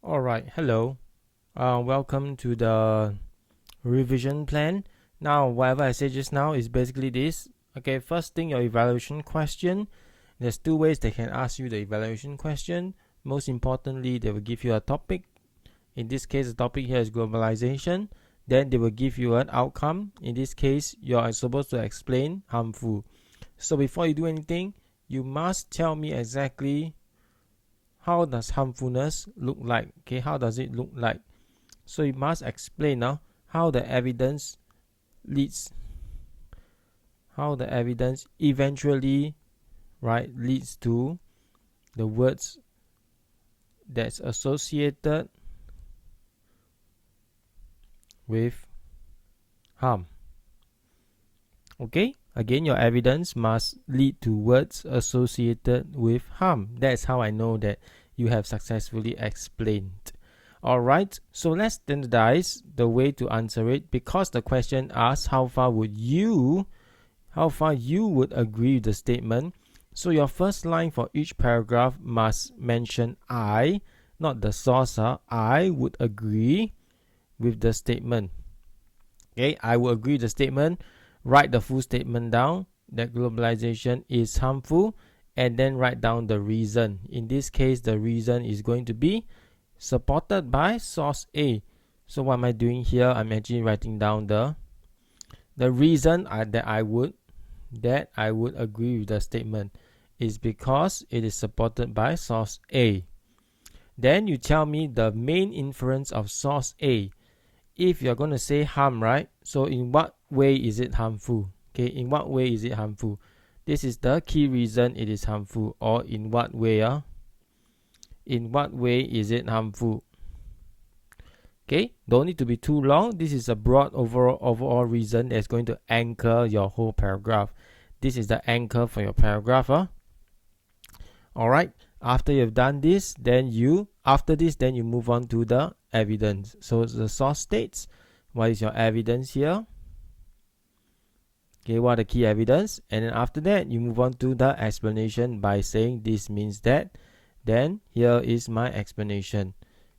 Alright, hello. Welcome to the revision plan. Now, whatever I said just now is basically this. Okay, first thing, your evaluation question. There's two ways they can ask you the evaluation question. Most importantly, they will give you a topic. In this case, the topic here is globalization. Then they will give you an outcome. In this case, you are supposed to explain harmful. So before you do anything, you must tell me exactly how does harmfulness look like. Okay, how does it look like? So you must explain now how the evidence leads, how the evidence eventually, right, leads to the words that's associated with harm. Okay, again, your evidence must lead to words associated with harm. That's how I know that you have successfully explained. Alright, so let's standardize the way to answer it, because the question asks how far you would agree with the statement. So your first line for each paragraph must mention I, not the source. I would agree with the statement. Okay, I will agree with the statement. Write the full statement down that globalization is harmful, and then write down the reason. In this case, the reason is going to be supported by source A. So what am I doing here? I'm actually writing down the reason that I would agree with the statement is because it is supported by source A. Then you tell me the main inference of source A. If you're going to say harm, right? So in what way is it harmful? Okay, in what way is it harmful? This is the key reason it is harmful. Or in what way? In what way is it harmful? Okay, don't need to be too long. This is a broad overall reason that's going to anchor your whole paragraph. This is the anchor for your paragraph. Alright, after you've done this, then you move on to the evidence. So the source states, what is your evidence here? Okay, what are the key evidence? And then after that, you move on to the explanation by saying this means that. Then here is my explanation.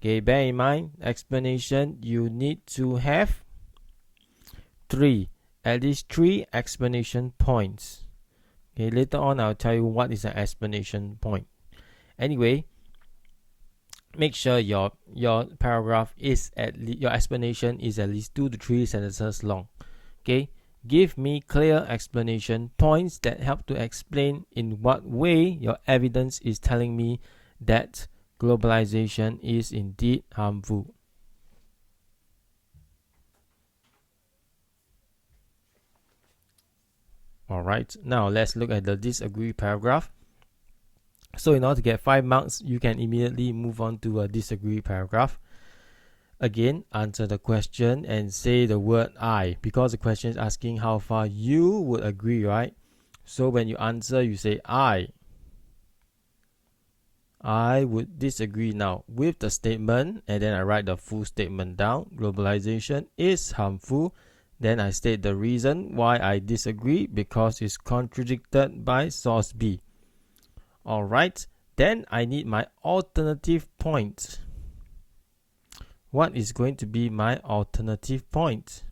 Okay, bear in mind, explanation, you need to have at least three explanation points. Okay, later on I'll tell you what is an explanation point. Anyway, make sure your paragraph is your explanation is at least 2 to 3 sentences long. Okay, give me clear explanation points that help to explain in what way your evidence is telling me that globalization is indeed harmful. Alright, now let's look at the disagree paragraph. So in order to get 5 marks, you can immediately move on to a disagree paragraph. Again, answer the question and say the word I, because the question is asking how far you would agree, right? So when you answer, you say I would disagree now with the statement, and then I write the full statement down. Globalization is harmful. Then I state the reason why I disagree, because it's contradicted by source B. Alright, then I need my alternative point. What is going to be my alternative point?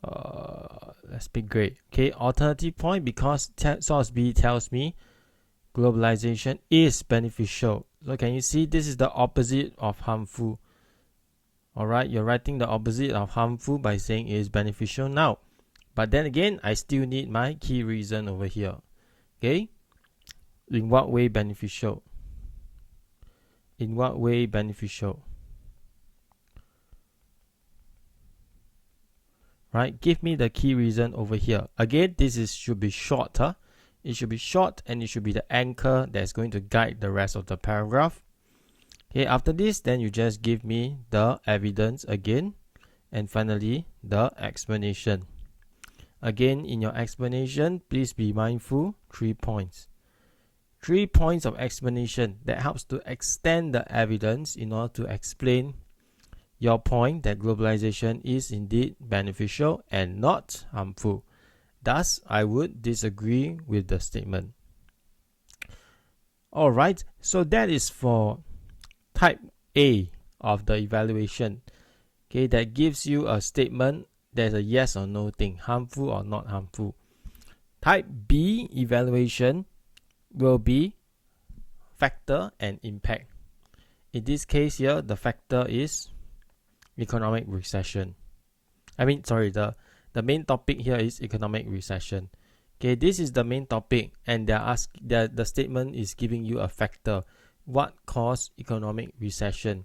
Let's pick gray. Okay, alternative point, because source B tells me globalization is beneficial. So can you see this is the opposite of harmful? Alright, you're writing the opposite of harmful by saying it is beneficial now. But then again, I still need my key reason over here. Okay, in what way beneficial? In what way beneficial? Right, give me the key reason over here. Again, this should be short. It should be short, and it should be the anchor that's going to guide the rest of the paragraph. Okay, after this, then you just give me the evidence again, and finally the explanation. Again, in your explanation, please be mindful, 3 points. 3 points of explanation that helps to extend the evidence in order to explain your point that globalization is indeed beneficial and not harmful. Thus, I would disagree with the statement. Alright, so that is for type A of the evaluation, okay, that gives you a statement there's a yes or no thing, harmful or not harmful. Type B evaluation will be factor and impact. In this case here, the factor is economic recession. The main topic here is economic recession. Okay, this is the main topic, and the statement is giving you a factor. What caused economic recession?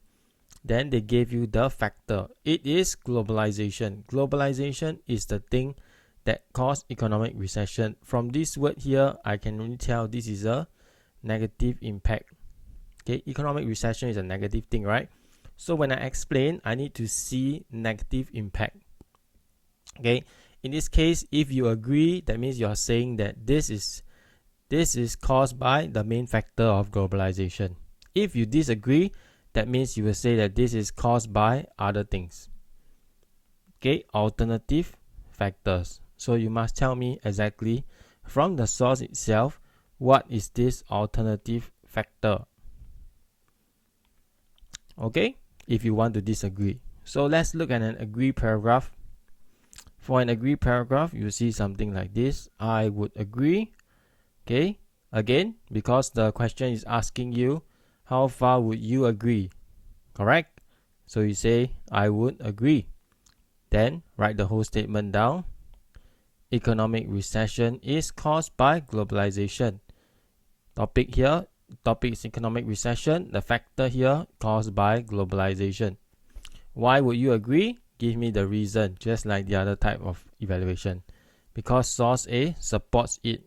Then they gave you the factor. It is globalization. Globalization is the thing that caused economic recession. From this word here, I can only tell this is a negative impact. Okay, economic recession is a negative thing, right? So when I explain, I need to see negative impact. Okay, in this case, if you agree, that means you are saying that this is caused by the main factor of globalization. If you disagree, that means you will say that this is caused by other things. Okay, alternative factors. So you must tell me exactly from the source itself, what is this alternative factor? Okay, if you want to disagree. So let's look at an agree paragraph. For an agree paragraph, you see something like this. I would agree. Okay, again, because the question is asking you, how far would you agree? Correct? So you say, I would agree. Then write the whole statement down. Economic recession is caused by globalization. Topic here, topic is economic recession. The factor here, caused by globalization. Why would you agree? Give me the reason, just like the other type of evaluation. Because source A supports it.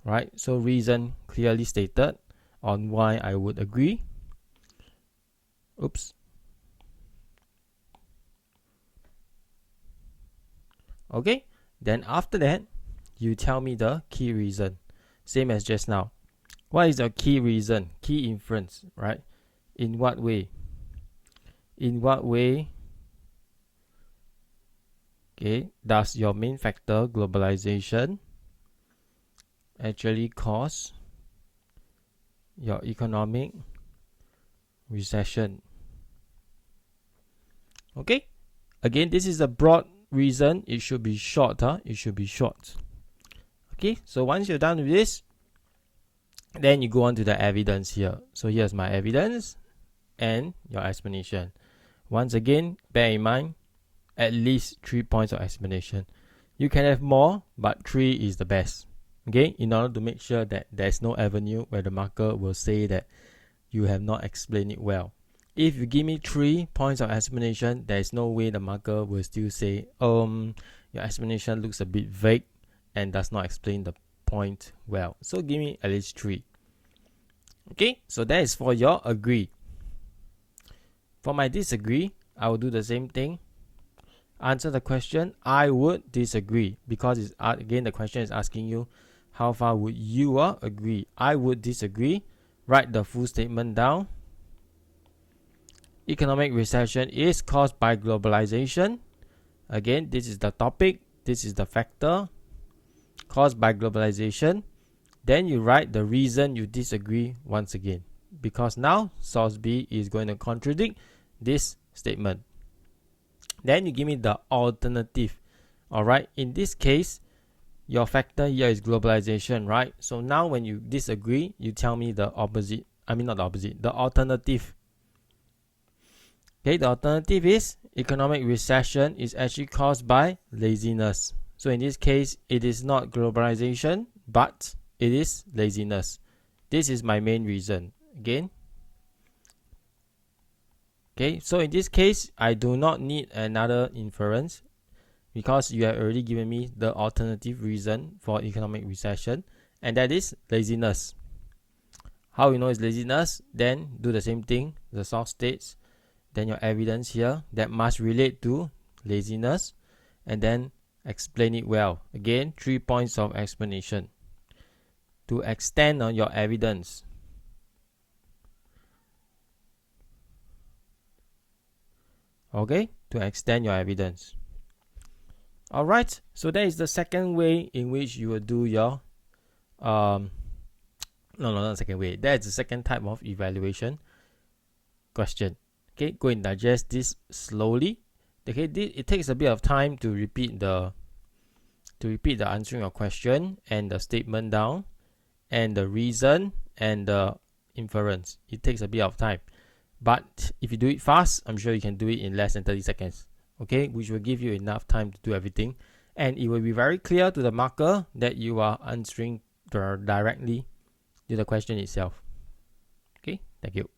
Right? So reason clearly stated on why I would agree. Oops. Okay. Then after that, you tell me the key reason. Same as just now. What is the key reason? Key inference, right? In what way? In what way, okay, does your main factor, globalization, actually cause your economic recession? Okay, again, this is a broad reason. It should be short. It should be short. Okay, so once you're done with this, then you go on to the evidence here. So here's my evidence and your explanation. Once again, bear in mind, at least 3 points of explanation. You can have more, but 3 is the best. Okay, in order to make sure that there's no avenue where the marker will say that you have not explained it well. If you give me 3 points of explanation, there's no way the marker will still say, your explanation looks a bit vague and does not explain the point well. So give me at least 3. Okay, so that is for your agree. For my disagree, I will do the same thing. Answer the question, I would disagree, because it's, again, the question is asking you, how far would you agree? I would disagree. Write the full statement down. Economic recession is caused by globalization. Again, this is the topic, this is the factor, caused by globalization. Then you write the reason you disagree once again, because now source B is going to contradict this statement. Then you give me the alternative. Alright, in this case, your factor here is globalization, right? So now when you disagree, you tell me the opposite. Not the opposite, the alternative. Okay, the alternative is economic recession is actually caused by laziness. So in this case, it is not globalization, but it is laziness. This is my main reason. Again, okay, so in this case, I do not need another inference, because you have already given me the alternative reason for economic recession, and that is laziness. How you know it's laziness? Then do the same thing, the source states, then your evidence here that must relate to laziness, and then explain it well. Again, 3 points of explanation to extend on your evidence. Okay, to extend your evidence. Alright, so that is the second way in which you will do your not the second way. That's the second type of evaluation. question. Okay, go and digest this slowly. Okay, it takes a bit of time to repeat the answering of question and the statement down and the reason and the inference. It takes a bit of time, but if you do it fast, I'm sure you can do it in less than 30 seconds. Okay, which will give you enough time to do everything, and it will be very clear to the marker that you are answering directly to the question itself. Okay, thank you.